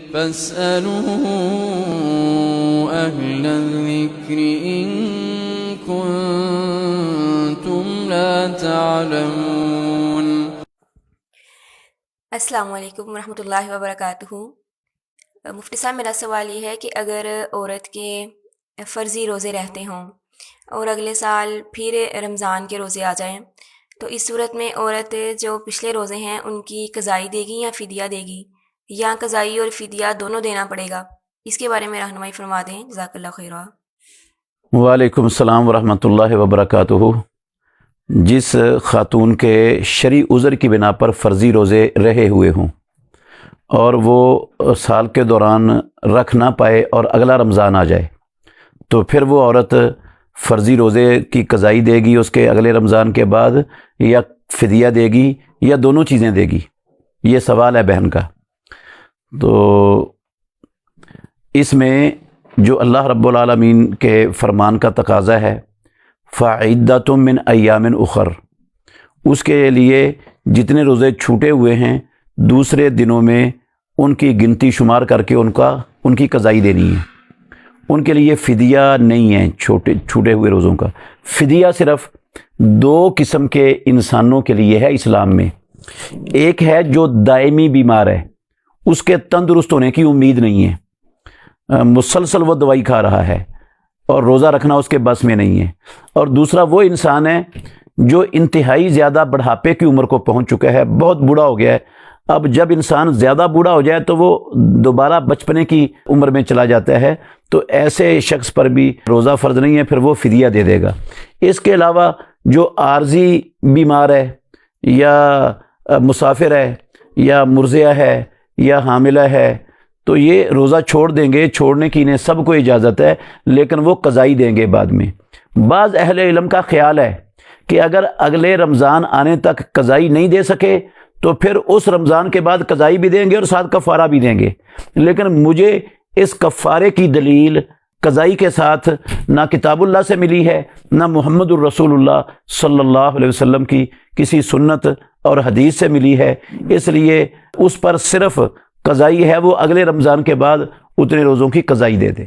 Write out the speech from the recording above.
فاسألوا أهل الذكر إن كنتم لا تعلمون۔ السلام علیکم ورحمۃ اللہ وبرکاتہ۔ مفتی صاحب، میرا سوال یہ ہے کہ اگر عورت کے فرضی روزے رہتے ہوں اور اگلے سال پھر رمضان کے روزے آ جائیں تو اس صورت میں عورت جو پچھلے روزے ہیں ان کی قضائی دے گی یا فدیہ دے گی، یا قضائی اور فدیہ دونوں دینا پڑے گا؟ اس کے بارے میں رہنمائی فرما دیں، جزاک اللہ خیرا۔ وعلیکم السلام ورحمۃ اللہ وبرکاتہ۔ جس خاتون کے شرعی عذر کی بنا پر فرضی روزے رہے ہوئے ہوں اور وہ سال کے دوران رکھ نہ پائے اور اگلا رمضان آ جائے تو پھر وہ عورت فرضی روزے کی قضائی دے گی اس کے اگلے رمضان کے بعد، یا فدیہ دے گی، یا دونوں چیزیں دے گی؟ یہ سوال ہے بہن کا۔ تو اس میں جو اللہ رب العالمین کے فرمان کا تقاضا ہے فَعِدَّةٌ مِّنْ أَيَّامٍ أُخَرَ، اس کے لیے جتنے روزے چھوٹے ہوئے ہیں دوسرے دنوں میں ان کی گنتی شمار کر کے ان کی قضائی دینی ہے۔ ان کے لیے فدیہ نہیں ہے چھوٹے ہوئے روزوں کا۔ فدیہ صرف دو قسم کے انسانوں کے لیے ہے اسلام میں۔ ایک ہے جو دائمی بیمار ہے، اس کے تندرست ہونے کی امید نہیں ہے، مسلسل وہ دوائی کھا رہا ہے اور روزہ رکھنا اس کے بس میں نہیں ہے۔ اور دوسرا وہ انسان ہے جو انتہائی زیادہ بڑھاپے کی عمر کو پہنچ چکا ہے، بہت بوڑھا ہو گیا ہے۔ اب جب انسان زیادہ بوڑھا ہو جائے تو وہ دوبارہ بچپنے کی عمر میں چلا جاتا ہے، تو ایسے شخص پر بھی روزہ فرض نہیں ہے، پھر وہ فدیہ دے دے گا۔ اس کے علاوہ جو عارضی بیمار ہے یا مسافر ہے یا مرضعہ ہے یا حاملہ ہے تو یہ روزہ چھوڑ دیں گے، چھوڑنے کی انہیں سب کو اجازت ہے، لیکن وہ قضائی دیں گے بعد میں۔ بعض اہل علم کا خیال ہے کہ اگر اگلے رمضان آنے تک قضائی نہیں دے سکے تو پھر اس رمضان کے بعد قضائی بھی دیں گے اور ساتھ کفارہ بھی دیں گے۔ لیکن مجھے اس کفارے کی دلیل قضائی کے ساتھ نہ کتاب اللہ سے ملی ہے، نہ محمد الرسول اللہ صلی اللہ علیہ وسلم کی کسی سنت اور حدیث سے ملی ہے، اس لیے اس پر صرف قضائی ہے، وہ اگلے رمضان کے بعد اتنے روزوں کی قضائی دے دے۔